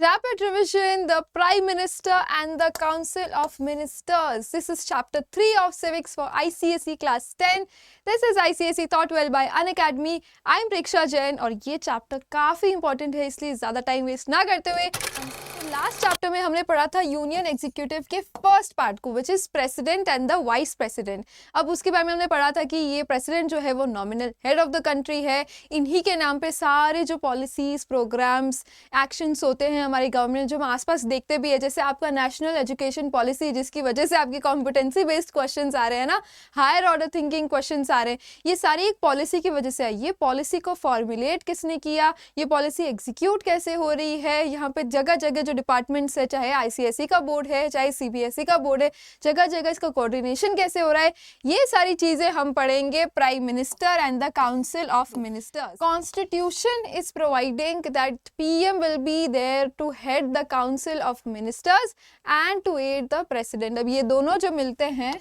Rapid revision, the Prime Minister and the Council of Ministers. This is chapter 3 of civics for ICSE class 10. This is ICSE taught well by Unacademy. I am Preksha Jain और ये chapter काफ़ी important है, इसलिए ज़्यादा time waste ना करते हुए last chapter में हमने पढ़ा था यूनियन एग्जीक्यूटिव के फर्स्ट पार्ट को, which is president and the vice president. अब उसके बारे में हमने पढ़ा था कि ये प्रेसिडेंट जो है वो nominal head of the country है। इन्हीं के नाम पे सारे जो पॉलिसीज, प्रोग्राम्स, एक्शंस होते हैं हमारी गवर्नमेंट, जो हम आसपास देखते भी है, जैसे आपका नेशनल एजुकेशन पॉलिसी, जिसकी वजह से आपकी कॉम्पिटेंसी बेस्ड क्वेश्चंस आ रहे हैं ना, हायर ऑर्डर थिंकिंग क्वेश्चंस आ रहे हैं, ये सारी एक पॉलिसी की वजह से आई। ये पॉलिसी को फॉर्मुलेट किसने किया, ये पॉलिसी एग्जीक्यूट कैसे हो रही है, यहाँ पे जगह जगह जो डिपार्टमेंट्स है, चाहे आईसीएसई का बोर्ड है, चाहे सीबीएसई का बोर्ड है, जगह जगह इसका कोऑर्डिनेशन कैसे हो रहा है, ये सारी चीजें हम पढ़ेंगे prime minister and the council of ministers. Constitution is providing that PM will be there to head the council of ministers and to aid the president. अब ये दोनों जो मिलते हैं,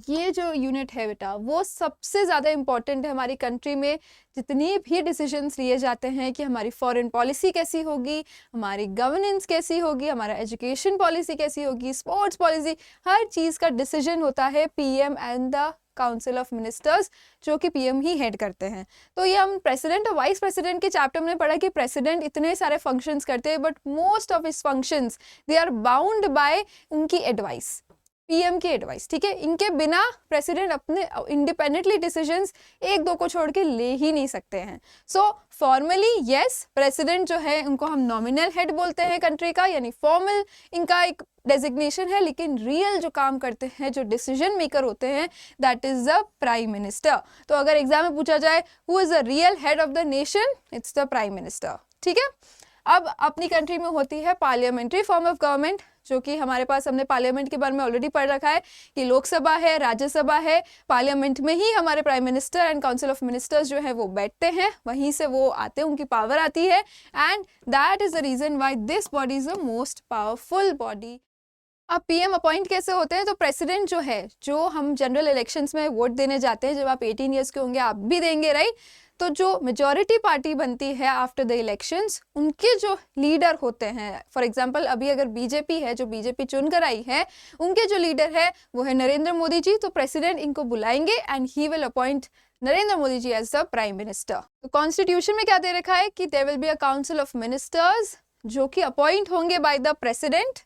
ये जो यूनिट है बेटा, वो सबसे ज़्यादा इम्पॉर्टेंट है हमारी कंट्री में। जितनी भी डिसीजंस लिए जाते हैं कि हमारी फॉरेन पॉलिसी कैसी होगी, हमारी गवर्नेंस कैसी होगी, हमारा एजुकेशन पॉलिसी कैसी होगी, स्पोर्ट्स पॉलिसी, हर चीज़ का डिसीजन होता है PM and the council of ministers, जो कि पीएम ही हेड करते हैं। तो ये हम प्रेसिडेंट और वाइस प्रेसिडेंट के चैप्टर में पढ़ा कि प्रेसिडेंट इतने सारे फंक्शंस करते हैं, but most of his functions they are bound by उनकी एडवाइस, पीएम की एडवाइस। ठीक है, इनके बिना प्रेसिडेंट अपने इंडिपेंडेंटली डिसीजंस एक दो को छोड़ के ले ही नहीं सकते हैं। सो फॉर्मली यस, प्रेसिडेंट जो है उनको हम नॉमिनल हेड बोलते हैं कंट्री का, यानी फॉर्मल इनका एक डेजिग्नेशन है, लेकिन रियल जो काम करते हैं, जो डिसीजन मेकर होते हैं, that is the prime minister. तो अगर एग्जाम में पूछा जाए who is the real head of the nation, it's the prime minister. ठीक है, अब अपनी कंट्री में होती है पार्लियामेंट्री फॉर्म ऑफ गवर्नमेंट, जो कि हमारे पास, हमने पार्लियामेंट के बारे में ऑलरेडी पढ़ रखा है कि लोकसभा है, राज्यसभा है, पार्लियामेंट में ही हमारे prime minister and council of ministers जो है वो बैठते हैं, वहीं से वो आते हैं, उनकी पावर आती है, and that is the reason why this body is the most powerful body. अब पीएम अपॉइंट कैसे होते हैं? तो प्रेसिडेंट जो है, जो हम जनरल इलेक्शंस में वोट देने जाते हैं, जब आप 18 ईयर्स के होंगे आप भी देंगे, राइट? तो जो मेजॉरिटी पार्टी बनती है आफ्टर द इलेक्शंस, उनके जो लीडर होते हैं, फॉर एग्जांपल अभी अगर बीजेपी है, जो बीजेपी चुन कर आई है, उनके जो लीडर है वो है नरेंद्र मोदी जी। तो प्रेसिडेंट इनको बुलाएंगे and he will appoint Narendra Modi ji as the prime minister. तो कॉन्स्टिट्यूशन में क्या दे रखा है कि there will be a council of ministers, जो कि अपॉइंट होंगे बाय द प्रेसिडेंट।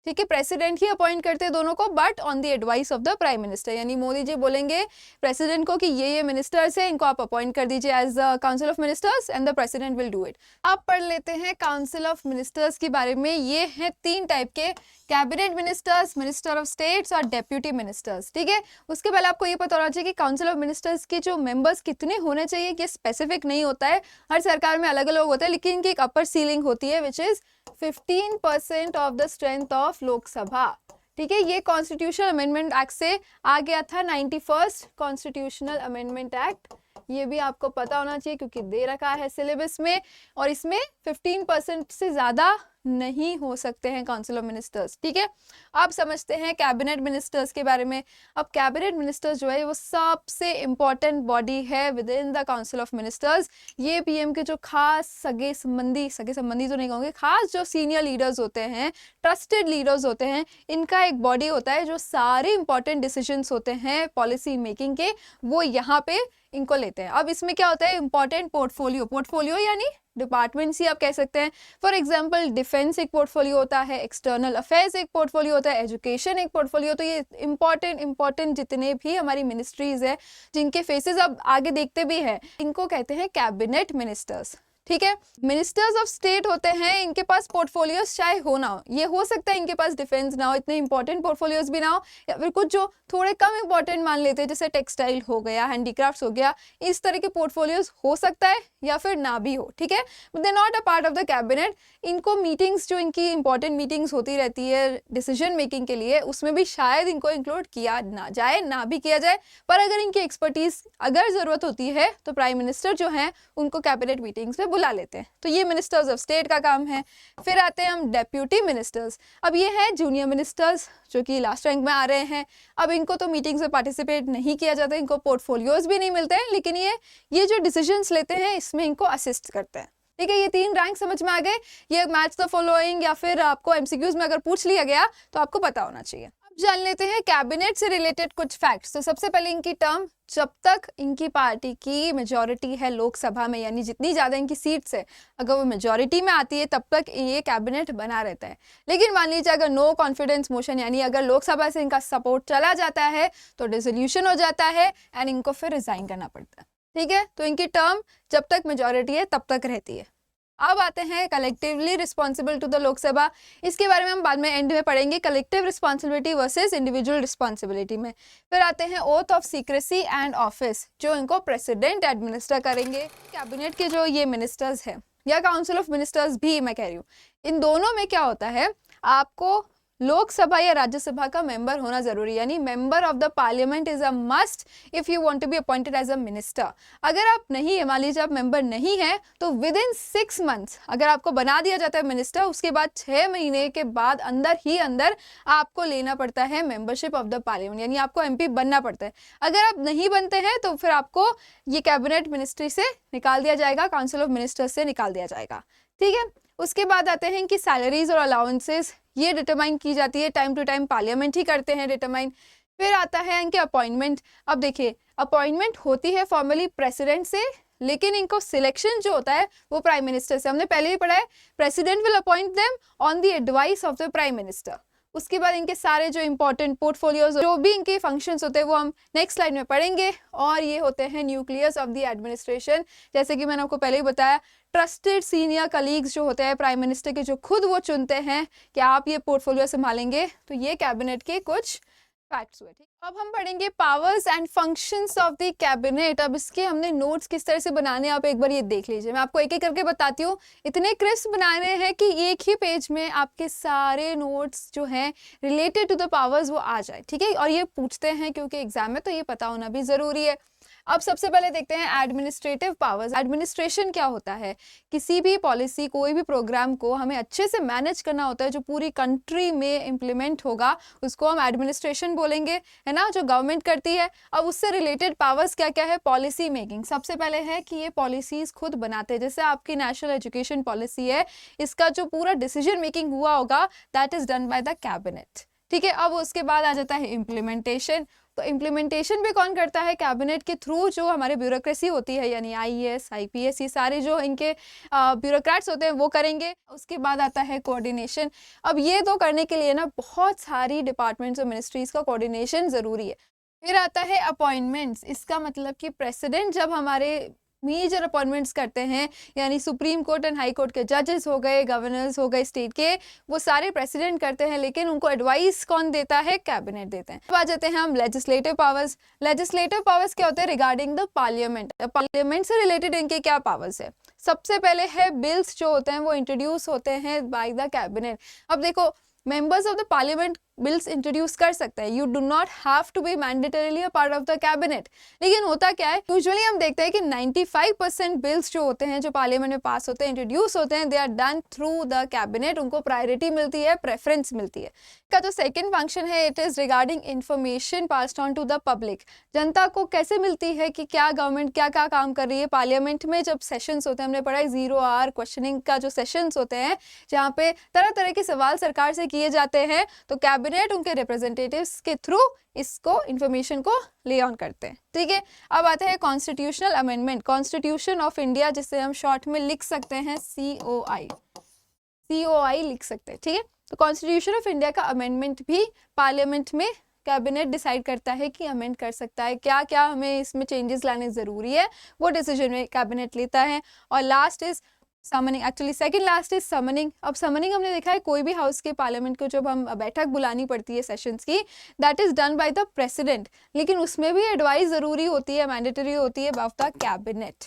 ठीक है, प्रेसिडेंट ही अपॉइंट करते हैं दोनों को, but on the advice of the prime minister. यानी मोदी जी बोलेंगे प्रेसिडेंट को कि ये मिनिस्टर्स हैं, इनको आप अपॉइंट कर दीजिए as the council of ministers, and the president will do it. अब पढ़ लेते हैं काउंसिल ऑफ मिनिस्टर्स के बारे में। ये हैं 3 टाइप के, cabinet ministers, minister of states और डेप्यूटी मिनिस्टर्स। ठीक है, उसके पहले आपको ये पता होना चाहिए कि काउंसिल ऑफ मिनिस्टर्स के जो मेंबर्स कितने होने चाहिए, ये स्पेसिफिक नहीं होता है, हर सरकार में अलग अलग होता है, लेकिन इनकी एक अपर सीलिंग होती है, which is 15% of the strength of Lok Sabha. ठीक है, ये कॉन्स्टिट्यूशनल अमेंडमेंट एक्ट से आ गया था, 91st कॉन्स्टिट्यूशनल अमेंडमेंट एक्ट। ये भी आपको पता होना चाहिए क्योंकि दे रखा है सिलेबस में, और इसमें 15% से ज़्यादा नहीं हो सकते हैं काउंसिल ऑफ मिनिस्टर्स। ठीक है, अब समझते हैं कैबिनेट मिनिस्टर्स के बारे में। अब कैबिनेट मिनिस्टर्स जो है वो सबसे इम्पॉर्टेंट बॉडी है with in the council of ministers. ये पीएम के जो खास सगे संबंधी तो नहीं कहूँगे, खास जो सीनियर लीडर्स होते हैं, ट्रस्टेड लीडर्स होते हैं, इनका एक बॉडी होता है जो सारे इंपॉर्टेंट डिसीजंस होते हैं पॉलिसी मेकिंग के, वो यहाँ पे इनको लेते हैं। अब इसमें क्या होता है, इंपॉर्टेंट पोर्टफोलियो यानी डिपार्टमेंट्स ही आप कह सकते हैं। फॉर एग्जांपल डिफेंस एक पोर्टफोलियो होता है, एक्सटर्नल अफेयर्स एक पोर्टफोलियो होता है, एजुकेशन एक पोर्टफोलियो। तो ये इंपॉर्टेंट जितने भी हमारी मिनिस्ट्रीज है, जिनके फेसेस अब आगे देखते भी हैं, इनको कहते हैं कैबिनेट मिनिस्टर्स। ठीक है, मिनिस्टर्स ऑफ स्टेट होते हैं, इनके पास पोर्टफोलियोज चाहे हो ना हो, ये हो सकता है इनके पास डिफेंस ना हो, इतने इंपॉर्टेंट पोर्टफोलियोज भी ना हो, या फिर कुछ जो थोड़े कम इंपॉर्टेंट मान लेते हैं, जैसे टेक्सटाइल हो गया, हैंडीक्राफ्ट्स हो गया, इस तरह के पोर्टफोलियोज हो सकता है या फिर ना भी हो। ठीक है, but they not a part of the cabinet. इनको मीटिंग्स, जो इनकी इंपॉर्टेंट मीटिंग्स होती रहती है डिसीजन मेकिंग के लिए, उसमें भी शायद इनको इंक्लूड किया ना जाए, ना भी किया जाए, पर अगर इनकी एक्सपर्टीज अगर जरूरत होती है तो प्राइम मिनिस्टर जो है उनको कैबिनेट मीटिंग्स में बुला लेते हैं। तो ये मिनिस्टर्स ऑफ स्टेट का काम है। फिर आते हैं हम डेप्यूटी मिनिस्टर्स। अब ये है जूनियर मिनिस्टर्स, जो कि लास्ट रैंक में आ रहे हैं। अब इनको तो मीटिंग्स में पार्टिसिपेट नहीं किया जाता, इनको पोर्टफोलियोज भी नहीं मिलते हैं, लेकिन ये जो डिसीजंस लेते हैं इसमें इनको असिस्ट करते हैं। ठीक है, ये 3 रैंक समझ में आ गए। ये मैच द फॉलोइंग या फिर आपको एमसीक्यूज में अगर पूछ लिया गया तो आपको पता होना चाहिए। अब जान लेते हैं कैबिनेट से रिलेटेड कुछ फैक्ट्स। तो सबसे पहले इनकी टर्म, जब तक इनकी पार्टी की मेजॉरिटी है लोकसभा में, यानी जितनी ज़्यादा इनकी सीट्स है, अगर वो मेजॉरिटी में आती है तब तक ये कैबिनेट बना रहता है। लेकिन मान लीजिए अगर नो कॉन्फिडेंस मोशन, यानी अगर लोकसभा से इनका सपोर्ट चला जाता है तो डिसोल्यूशन हो जाता है एंड इनको फिर रिजाइन करना पड़ता है। ठीक है, तो इनकी टर्म जब तक मेजॉरिटी है तब तक रहती है। अब आते हैं collectively responsible to the Lok Sabha. इसके बारे में हम बाद में एंड में पढ़ेंगे, collective responsibility versus individual responsibility में। फिर आते हैं oath of secrecy and office, जो इनको प्रेसिडेंट एडमिनिस्टर करेंगे। कैबिनेट के जो ये मिनिस्टर्स हैं या काउंसिल ऑफ मिनिस्टर्स भी मैं कह रही हूँ, इन दोनों में क्या होता है, आपको लोकसभा या राज्यसभा का मेंबर होना जरूरी है, यानी member of the parliament is a must if you want to be appointed as a minister. अगर आप नहीं है, मान लीजिए आप मेंबर नहीं है, तो विद इन 6 मंथ्स अगर आपको बना दिया जाता है मिनिस्टर, उसके बाद 6 महीने के बाद अंदर आपको लेना पड़ता है मेंबरशिप ऑफ द पार्लियामेंट, यानी आपको एमपी बनना पड़ता है। अगर आप नहीं बनते हैं तो फिर आपको ये कैबिनेट मिनिस्ट्री से निकाल दिया जाएगा, काउंसिल ऑफ मिनिस्टर्स से निकाल दिया जाएगा। ठीक है, उसके बाद आते हैं कि सैलरीज और अलाउंसेस ये डिटरमाइन की जाती है, टाइम टू टाइम पार्लियामेंट ही करते हैं डिटरमाइन। फिर आता है इनके अपॉइंटमेंट। अब देखिए, अपॉइंटमेंट होती है फॉर्मली प्रेसिडेंट से, लेकिन इनको सिलेक्शन जो होता है वो प्राइम मिनिस्टर से। हमने पहले ही पढ़ा है, president will appoint them on the advice of the prime minister. उसके बाद इनके सारे जो इंपॉर्टेंट पोर्टफोलियोज, जो भी इनके फंक्शंस होते हैं वो हम नेक्स्ट स्लाइड में पढ़ेंगे। और ये होते हैं न्यूक्लियस ऑफ द एडमिनिस्ट्रेशन, जैसे कि मैंने आपको पहले ही बताया, ट्रस्टेड सीनियर कलीग्स जो होते हैं प्राइम मिनिस्टर के, जो खुद वो चुनते हैं कि आप ये पोर्टफोलियो संभालेंगे। तो ये कैबिनेट के कुछ फैक्ट्स हुए। ठीक, अब हम पढ़ेंगे powers and functions of the cabinet. अब इसके हमने नोट्स किस तरह से बनाने, आप एक बार ये देख लीजिए, मैं आपको एक एक करके बताती हूँ। इतने क्रिस्प बनाने हैं कि एक ही पेज में आपके सारे नोट्स जो हैं रिलेटेड टू द पावर्स वो आ जाए। ठीक है, और ये पूछते हैं क्योंकि एग्जाम में, तो ये पता होना भी जरूरी है। अब सबसे पहले देखते हैं एडमिनिस्ट्रेटिव पावर्स। एडमिनिस्ट्रेशन क्या होता है, किसी भी पॉलिसी, कोई भी प्रोग्राम को हमें अच्छे से मैनेज करना होता है, जो पूरी कंट्री में इम्प्लीमेंट होगा उसको हम एडमिनिस्ट्रेशन बोलेंगे, है ना, जो गवर्नमेंट करती है। अब उससे रिलेटेड पावर्स क्या क्या है, पॉलिसी मेकिंग। सबसे पहले है कि ये पॉलिसीज खुद बनाते हैं, जैसे आपकी नेशनल एजुकेशन पॉलिसी है, इसका जो पूरा डिसीजन मेकिंग हुआ होगा that is done by the cabinet. ठीक है, अब उसके बाद आ जाता है इम्प्लीमेंटेशन। तो इम्प्लीमेंटेशन भी कौन करता है, कैबिनेट के थ्रू जो हमारे ब्यूरोक्रेसी होती है, यानी आईएएस, आईपीएस, ये सारे जो इनके ब्यूरोक्रेट्स होते हैं वो करेंगे। उसके बाद आता है कोऑर्डिनेशन। अब ये तो करने के लिए ना बहुत सारी डिपार्टमेंट्स और मिनिस्ट्रीज का कोऑर्डिनेशन ज़रूरी है। फिर आता है अपॉइंटमेंट्स। इसका मतलब कि प्रेसिडेंट जब हमारे मेजर अपॉइंटमेंट्स करते हैं, यानी supreme court and high court के जजेस हो गए, गवर्नर्स हो गए स्टेट के, वो सारे प्रेसिडेंट करते हैं, लेकिन उनको एडवाइस कौन देता है, कैबिनेट देते हैं। अब आ जाते हैं हम लेजिस्लेटिव पावर्स। लेजिस्लेटिव पावर्स क्या होते हैं, रिगार्डिंग द पार्लियामेंट। पार्लियामेंट से रिलेटेड इनके क्या पावर्स है, सबसे पहले है बिल्स जो होते हैं वो इंट्रोड्यूस होते हैं बाय द कैबिनेट। अब देखो, members of the parliament bills introduce कर सकते हैं, you do not have to be mandatorily a part of the cabinet. लेकिन होता क्या है, यूजुअली हम देखते हैं कि 95% बिल्स जो होते हैं, जो पार्लियामेंट में पास होते हैं, इंट्रोड्यूस होते हैं, they are done through the cabinet. उनको प्रायोरिटी मिलती है, प्रेफरेंस मिलती है। का जो सेकंड फंक्शन है, it is regarding information passed on to the public. जनता को कैसे मिलती है कि क्या गवर्नमेंट क्या क्या काम कर रही है। पार्लियामेंट में जब सेशंस होते हैं, हमने पढ़ा है 0 आवर क्वेश्चनिंग का जो सेशंस होते हैं, जहाँ पे तरह तरह के सवाल सरकार से किए जाते हैं, तो कैबिनेट उनके रिप्रेजेंटेटिव्स के थ्रू इसको इंफॉर्मेशन को ले ऑन करते हैं। ठीक है, अब आते हैं constitutional amendment. Constitution of India, जिसे हम शॉर्ट में लिख सकते हैं COI, COI लिख सकते हैं। ठीक है, तो कॉन्स्टिट्यूशन ऑफ इंडिया का अमेंडमेंट भी पार्लियामेंट में कैबिनेट डिसाइड करता है कि अमेंड कर सकता है, क्या क्या हमें इसमें चेंजेस लाने ज़रूरी है, वो डिसीजन में कैबिनेट लेता है। और last is summoning, actually second last is summoning. अब समनिंग हमने देखा है, कोई भी हाउस के पार्लियामेंट को जब हम बैठक बुलानी पड़ती है सेशंस की, that is done by the president, लेकिन उसमें भी एडवाइस ज़रूरी होती है, मैंडेटरी होती है ऑफ द कैबिनेट।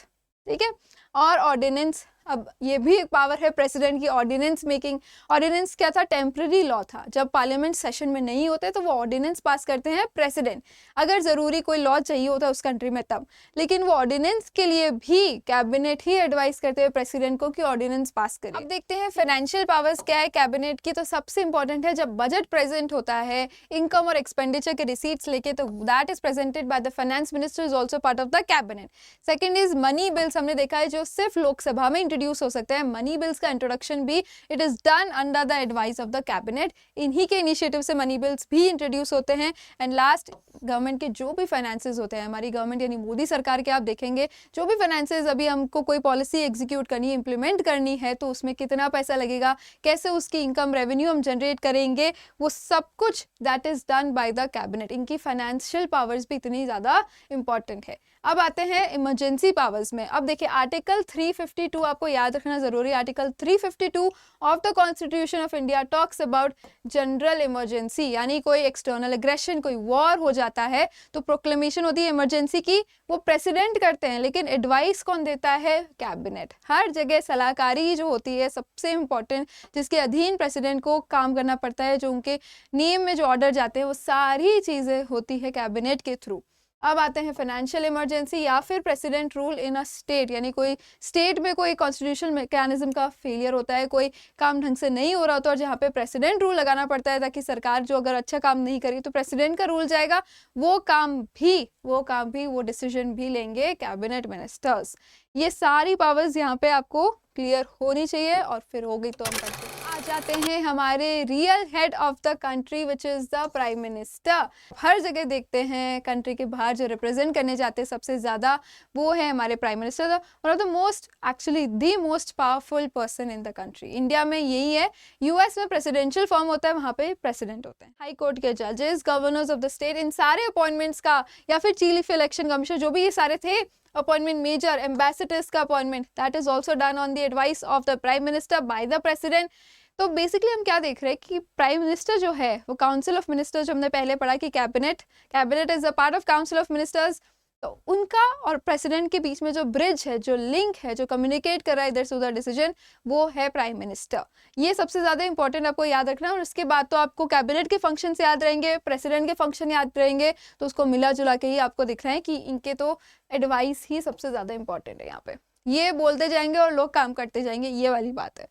ठीक है, और ऑर्डिनेंस, अब ये भी एक पावर है प्रेसिडेंट की, ऑर्डिनेंस मेकिंग। ऑर्डिनेंस क्या था, टेम्पररी लॉ था। जब पार्लियामेंट सेशन में नहीं होते तो वो ऑर्डिनेंस पास करते हैं प्रेसिडेंट, अगर ज़रूरी कोई लॉ चाहिए होता है उस कंट्री में तब। लेकिन वो ऑर्डिनेंस के लिए भी कैबिनेट ही एडवाइस करते हैं प्रेसिडेंट को कि ऑर्डिनेंस पास करें। अब देखते हैं फाइनेंशियल पावर्स क्या है कैबिनेट की। तो सबसे इंपॉर्टेंट है, जब बजट प्रेजेंट होता है इनकम और एक्सपेंडिचर के रिसीट्स लेके, तो that is presented by the finance minister, is also part of the cabinet. Second is money bills. हमने देखा है जो सिर्फ लोकसभा में इंट्रोड्यूस हो सकते हैं, मनी बिल्स का इंट्रोडक्शन भी it is done under the advice of the cabinet. इन्हीं के इनिशिएटिव से मनी बिल्स भी इंट्रोड्यूस होते हैं। एंड लास्ट, गवर्नमेंट के जो भी फाइनेंसेस होते हैं, हमारी गवर्नमेंट यानी मोदी सरकार के आप देखेंगे जो भी फाइनेंसेस, अभी हमको कोई पॉलिसी एग्जीक्यूट करनी है, इंप्लीमेंट करनी है, तो उसमें कितना पैसा लगेगा, कैसे उसकी इनकम रेवेन्यू हम जनरेट करेंगे, वो सब कुछ that is done by the cabinet. इनकी फाइनेंशियल पावर्स भी इतनी ज़्यादा इंपॉर्टेंट है। अब आते हैं इमरजेंसी पावर्स में। अब देखिए आर्टिकल 352 आपको याद रखना जरूरी है। Article 352 of the constitution of India talks about general emergency, यानी कोई एक्सटर्नल एग्रेशन, कोई वॉर हो जाता है तो प्रोक्लेमेशन होती है इमरजेंसी की, वो प्रेसिडेंट करते हैं, लेकिन एडवाइस कौन देता है? कैबिनेट। हर जगह सलाहकारी जो होती है सबसे इंपॉर्टेंट, जिसके अधीन प्रेसिडेंट को काम करना पड़ता है, जो उनके नेम में जो ऑर्डर जाते हैं वो सारी चीज़ें होती है कैबिनेट के थ्रू। अब आते हैं फाइनेंशियल इमरजेंसी या फिर president rule in a state, यानी कोई स्टेट में कोई कॉन्स्टिट्यूशनल मैकेनिज्म का फेलियर होता है, कोई काम ढंग से नहीं हो रहा होता, और जहाँ पे प्रेसिडेंट रूल लगाना पड़ता है ताकि सरकार जो अगर अच्छा काम नहीं करी तो प्रेसिडेंट का रूल जाएगा, वो काम भी वो डिसीजन भी लेंगे कैबिनेट मिनिस्टर्स। ये सारी पावर्स यहाँ पे आपको क्लियर होनी चाहिए, और फिर हो गई तो हम करते हैं। आ जाते हैं हमारे real head of the country which is the prime minister. हर जगह देखते हैं कंट्री के बाहर जो रिप्रेजेंट करने जाते हैं सबसे ज़्यादा, वो है हमारे prime minister, one of the most, actually the most powerful person in the country. India में यही है, यूएस में प्रेसिडेंशियल फॉर्म होता है, वहाँ पे प्रेसिडेंट होते हैं। हाई कोर्ट के जजेस, गवर्नर्स ऑफ द स्टेट, इन सारे अपॉइंटमेंट्स का, या फिर चीफ इलेक्शन कमीशन, जो भी ये सारे थे अपॉइंटमेंट, मेजर एम्बेसडर्स का appointment, that is also done on the advice of the prime minister by the president. तो बेसिकली हम क्या देख रहे हैं कि प्राइम मिनिस्टर जो है वो काउंसिल ऑफ मिनिस्टर्स, जो हमने पहले पढ़ा कि cabinet is a part of council of ministers, तो उनका और प्रेसिडेंट के बीच में जो ब्रिज है, जो लिंक है, जो कम्युनिकेट कर रहा है इधर से उधर डिसीजन, वो है प्राइम मिनिस्टर। ये सबसे ज़्यादा इंपॉर्टेंट आपको याद रखना है। और उसके बाद तो आपको कैबिनेट के फंक्शन से याद रहेंगे, प्रेसिडेंट के फंक्शन याद रहेंगे, तो उसको मिला जुला के ही आपको दिख रहा है कि इनके तो एडवाइस ही सबसे ज़्यादा इंपॉर्टेंट है। यहाँ पे ये बोलते जाएंगे और लोग काम करते जाएंगे, ये वाली बात है।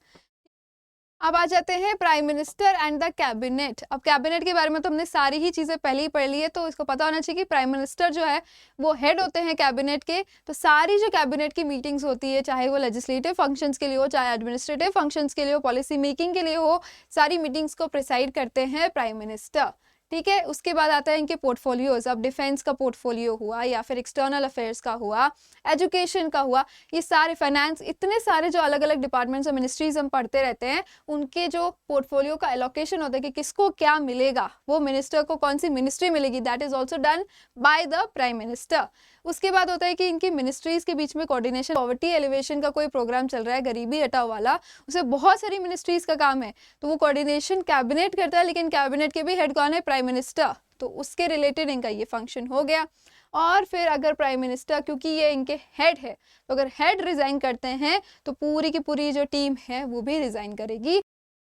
अब आ जाते हैं prime minister and the cabinet. अब कैबिनेट के बारे में तो हमने सारी ही चीज़ें पहले ही पढ़ ली है, तो इसको पता होना चाहिए कि प्राइम मिनिस्टर जो है वो हेड होते हैं कैबिनेट के। तो सारी जो कैबिनेट की मीटिंग्स होती है, चाहे वो लेजिस्लेटिव फंक्शंस के लिए हो, चाहे एडमिनिस्ट्रेटिव फंक्शंस के लिए हो, पॉलिसी मेकिंग के लिए हो, सारी मीटिंग्स को प्रिसाइड करते हैं प्राइम मिनिस्टर। ठीक है, उसके बाद आता है इनके पोर्टफोलियोज। अब डिफेंस का पोर्टफोलियो हुआ, या फिर एक्सटर्नल अफेयर्स का हुआ, एजुकेशन का हुआ, ये सारे फाइनेंस, इतने सारे जो अलग अलग डिपार्टमेंट्स और मिनिस्ट्रीज हम पढ़ते रहते हैं, उनके जो पोर्टफोलियो का एलोकेशन होता है कि किसको क्या मिलेगा, वो मिनिस्टर को कौन सी मिनिस्ट्री मिलेगी, that is also done by the prime minister. उसके बाद होता है कि इनकी मिनिस्ट्रीज के बीच में कोऑर्डिनेशन, पॉवर्टी एलिवेशन का कोई प्रोग्राम चल रहा है, गरीबी हटाओ वाला, उसे बहुत सारी मिनिस्ट्रीज का काम है, तो वो कोऑर्डिनेशन कैबिनेट करता है, लेकिन कैबिनेट के भी हेड कौन है? Prime minister. तो उसके रिलेटेड इनका ये फंक्शन हो गया। और फिर अगर प्राइम मिनिस्टर, क्योंकि ये इनके हेड है, तो अगर हेड रिजाइन करते हैं तो पूरी की पूरी जो टीम है वो भी रिजाइन करेगी।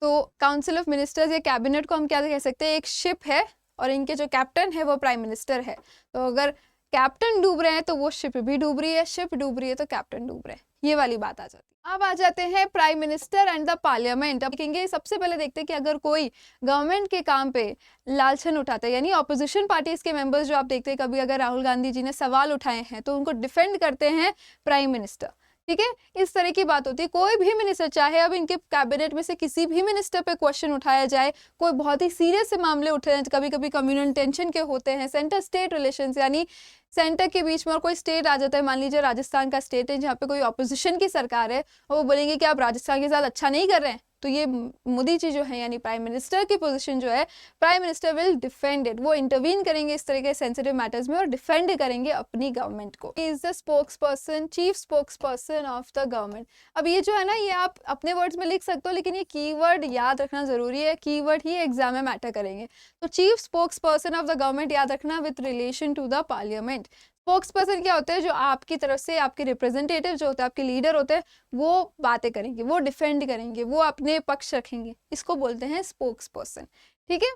तो काउंसिल ऑफ मिनिस्टर्स या कैबिनेट को हम क्या कह सकते हैं? एक शिप है और इनके जो कैप्टन है वो प्राइम मिनिस्टर है। तो अगर कैप्टन डूब रहे हैं तो वो शिप भी डूब रही है, शिप डूब रही है तो कैप्टन डूब रहे हैं, ये वाली बात आ जाती है। अब आ जाते हैं prime minister and the parliament. अब देखेंगे, सबसे पहले देखते हैं कि अगर कोई गवर्नमेंट के काम पे लालछन उठाते हैं, यानी ऑपोजिशन पार्टीज के मेंबर्स जो आप देखते हैं, कभी अगर राहुल गांधी जी ने सवाल उठाए हैं तो उनको डिफेंड करते हैं प्राइम मिनिस्टर। ठीक है, इस तरह की बात होती है। कोई भी मिनिस्टर, चाहे अब इनके कैबिनेट में से किसी भी मिनिस्टर पे क्वेश्चन उठाया जाए, कोई बहुत ही सीरियस से मामले उठे हैं, कभी कभी कम्युनल टेंशन के होते हैं, सेंटर स्टेट रिलेशंस, यानी सेंटर के बीच में और कोई स्टेट आ जाता है, मान लीजिए राजस्थान का स्टेट है जहाँ पे कोई ऑपोजिशन की सरकार है और वो बोलेंगे कि आप राजस्थान के साथ अच्छा नहीं कर रहे हैं, तो ये मोदी जी जो है यानी प्राइम मिनिस्टर की पोजीशन जो है, prime minister will defend it. वो इंटरवीन करेंगे इस तरह के सेंसिटिव मैटर्स में और डिफेंड करेंगे अपनी गवर्नमेंट को। Is the spokes person, chief spokesperson of the government. अब ये जो है ना, ये आप अपने वर्ड्स में लिख सकते हो, लेकिन ये कीवर्ड याद रखना जरूरी है, कीवर्ड ही एग्जाम में मैटर करेंगे। तो chief spokesperson of the government याद रखना with relation to the parliament. Spokesperson क्या होते हैं? जो आपकी तरफ से आपके रिप्रेजेंटेटिव जो होते हैं, आपके लीडर होते हैं, वो बातें करेंगे, वो डिफेंड करेंगे, वो अपने पक्ष रखेंगे, इसको बोलते हैं स्पोक्स पर्सन। ठीक है,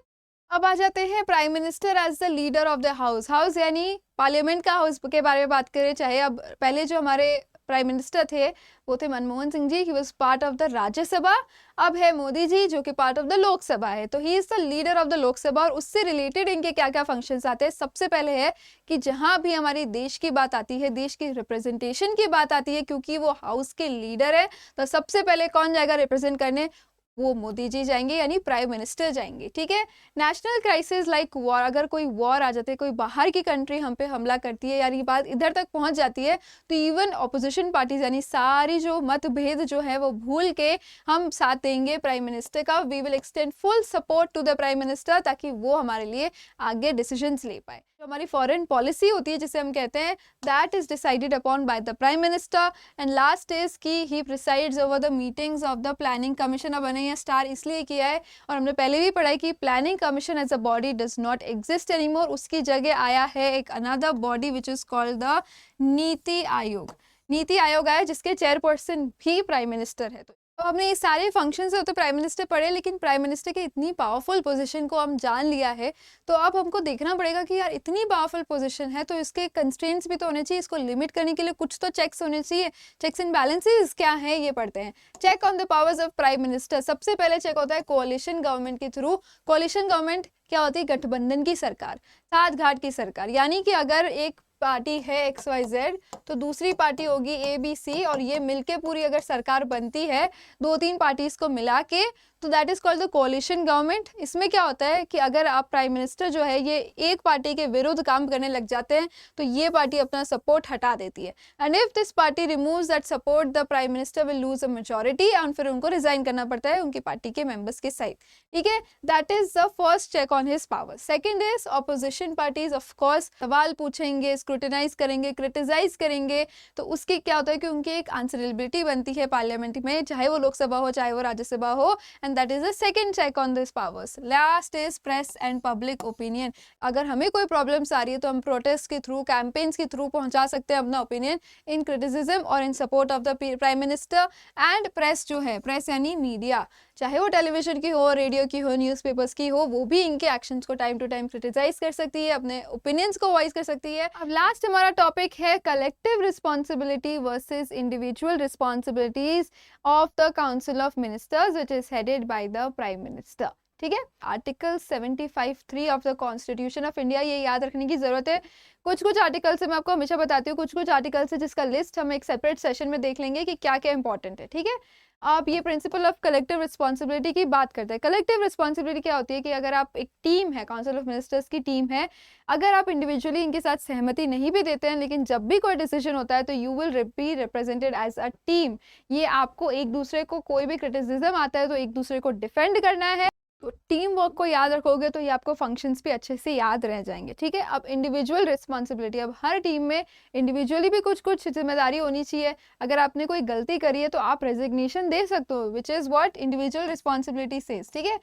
अब आ जाते हैं prime minister as the leader of the house. House यानी पार्लियामेंट का हाउस के बारे में बात करें, चाहे अब पहले जो हमारे प्राइम मिनिस्टर थे वो थे Manmohan Singh ji, he was part of the Rajya Sabha. अब है मोदी जी जो कि पार्ट ऑफ द लोकसभा है, तो he is the leader of the Lok Sabha. और उससे रिलेटेड इनके क्या क्या फंक्शंस आते हैं, सबसे पहले है कि जहां भी हमारी देश की बात आती है, देश की रिप्रेजेंटेशन की बात आती है, क्योंकि वो हाउस के लीडर है, तो सबसे पहले कौन जाएगा रिप्रेजेंट करने, वो मोदी जी जाएंगे, यानी प्राइम मिनिस्टर जाएंगे। ठीक है। नेशनल क्राइसिस लाइक वॉर, अगर कोई वॉर आ जाती है, कोई बाहर की कंट्री हम पे हमला करती है, यानी बात इधर तक पहुंच जाती है, तो इवन ऑपोजिशन पार्टीज यानी सारी जो मतभेद जो है वो भूल के हम साथ देंगे प्राइम मिनिस्टर का। We will extend full support to the prime minister, ताकि वो हमारे लिए आगे डिसीजंस ले पाए। जो हमारी फॉरेन पॉलिसी होती है जिसे हम कहते हैं, that is decided upon by the prime minister. And last is कि he presides over the meetings of the planning commission. अब मैंने ये स्टार इसलिए किया है, और हमने पहले भी पढ़ा है कि planning commission as a body does not exist anymore. उसकी जगह आया है एक another body which is called the NITI Aayog. NITI Aayog आया जिसके चेयरपर्सन भी प्राइम मिनिस्टर है। तो हमने ये सारे फंक्शंस होते प्राइम मिनिस्टर पढ़े, लेकिन प्राइम मिनिस्टर की इतनी पावरफुल पोजीशन को हम जान लिया है, तो अब हमको देखना पड़ेगा कि यार इतनी पावरफुल पोजीशन है तो इसके कंस्ट्रेंट्स भी तो होने चाहिए, इसको लिमिट करने के लिए कुछ तो चेक्स होने चाहिए। चेक्स एंड बैलेंसेस क्या है ये पढ़ते हैं। Check on the powers of prime minister, सबसे पहले चेक होता है कोalition गवर्नमेंट के थ्रू। कोalition गवर्नमेंट क्या होती है, गठबंधन की सरकार, साथ घाट की सरकार, यानी कि अगर एक पार्टी है XYZ तो दूसरी पार्टी होगी ABC, और ये मिलके पूरी अगर सरकार बनती है दो तीन पार्टीज को मिला के, तो that is called the कोalition government. इसमें क्या होता है कि अगर आप प्राइम मिनिस्टर जो है ये एक पार्टी के विरुद्ध काम करने लग जाते हैं तो ये पार्टी अपना सपोर्ट हटा देती है, and if this party removes that support the prime minister will lose a majority, and फिर उनको रिजाइन करना पड़ता है उनकी पार्टी के मेंबर्स के साथ। ठीक है, that is the first check on his power. Second is opposition parties of course सवाल पूछेंगे, स्क्रूटिनाइज करेंगे, क्रिटिसाइज करेंगे, तो उसकी क्या होता है कि उनकी एक आंसरेबिलिटी बनती है पार्लियामेंट में, चाहे वो लोकसभा हो चाहे वो राज्यसभा हो, and that is the second check on these powers. Last is press and public opinion. अगर हमें कोई प्रॉब्लम्स आ रही है तो हम प्रोटेस्ट के थ्रू, कैंपेन्स के थ्रू पहुंचा सकते हैं अपना ओपिनियन इन क्रिटिसिज्म और इन support of the prime minister. And press जो है, प्रेस यानी मीडिया, चाहे वो टेलीविजन की हो, रेडियो की हो, न्यूज़पेपर्स की हो, वो भी इनके एक्शंस को टाइम टू टाइम क्रिटिसाइज कर सकती है, अपने ओपिनियंस को वॉइस कर सकती है। अब लास्ट हमारा टॉपिक है collective responsibility versus individual responsibilities of the council of ministers which is headed by the prime minister. ठीक है, article 75(3) of the constitution of India, ये याद रखने की जरूरत है। कुछ कुछ आर्टिकल से मैं आपको हमेशा बताती हूँ, कुछ कुछ आर्टिकल से जिसका लिस्ट हम एक सेपरेट सेशन में देख लेंगे कि क्या क्या इंपॉर्टेंट है। ठीक है, आप ये प्रिंसिपल ऑफ कलेक्टिव रिस्पॉन्सिबिलिटी की बात करते हैं। कलेक्टिव रिस्पॉन्सिबिलिटी क्या होती है कि अगर आप एक टीम है, काउंसिल ऑफ मिनिस्टर्स की टीम है, अगर आप इंडिविजुअली इनके साथ सहमति नहीं भी देते हैं, लेकिन जब भी कोई डिसीजन होता है तो you will be represented as a team. ये आपको एक दूसरे को, कोई भी क्रिटिसिज्म आता है तो एक दूसरे को डिफेंड करना है। तो टीम वर्क को याद रखोगे तो ये आपको फंक्शंस भी अच्छे से याद रह जाएंगे। ठीक है, अब इंडिविजुअल रिस्पॉन्सिबिलिटी, अब हर टीम में इंडिविजुअली भी कुछ कुछ जिम्मेदारी होनी चाहिए। अगर आपने कोई गलती करी है तो आप रेजिग्नेशन दे सकते हो, which is what individual responsibility says. ठीक है,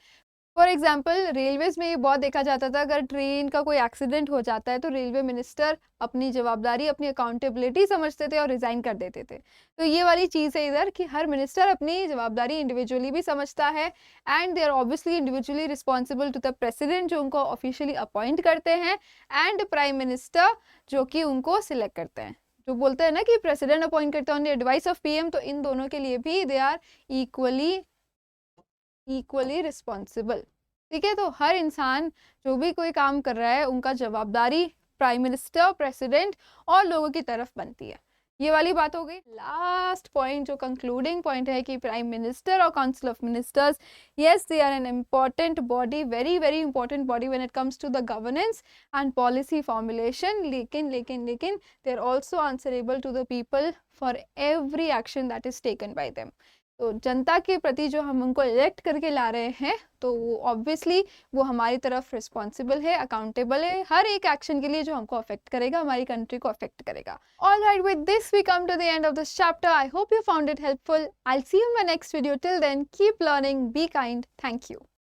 फॉर एग्जाम्पल रेलवेज में ये बहुत देखा जाता था, अगर ट्रेन का कोई एक्सीडेंट हो जाता है तो रेलवे मिनिस्टर अपनी जवाबदारी, अपनी अकाउंटेबिलिटी समझते थे और रिजाइन कर देते थे। तो ये वाली चीज़ है इधर कि हर मिनिस्टर अपनी जवाबदारी इंडिविजुअली भी समझता है, and they are obviously individually responsible to the president जो उनको ऑफिशियली अपॉइंट करते हैं, एंड प्राइम मिनिस्टर जो कि उनको सिलेक्ट करते हैं। जो बोलते हैं ना कि प्रेसिडेंट अपॉइंट करते हैं on the advice of PM, तो इन दोनों के लिए भी दे आर इक्वली रिस्पॉन्सिबल। ठीक है, तो हर इंसान जो भी कोई काम कर रहा है उनका जवाबदारी प्राइम मिनिस्टर, प्रेसिडेंट और लोगों की तरफ बनती है। ये वाली बात हो गई। लास्ट पॉइंट जो कंक्लूडिंग पॉइंट है कि प्राइम मिनिस्टर और council of ministers, yes they are an important body, very very important body when it comes to the governance and policy formulation, लेकिन they are also answerable to the people for every action that is taken by them. तो जनता के प्रति जो हम उनको elect करके ला रहे हैं तो वो ऑब्वियसली वो हमारी तरफ रिस्पॉन्सिबल है, अकाउंटेबल है, हर एक एक्शन के लिए जो हमको अफेक्ट करेगा, हमारी कंट्री को अफेक्ट करेगा। All right, with this we come to the end of this chapter. I hope you found it helpful. I will see you in my next video. Till then keep learning, be kind, thank you.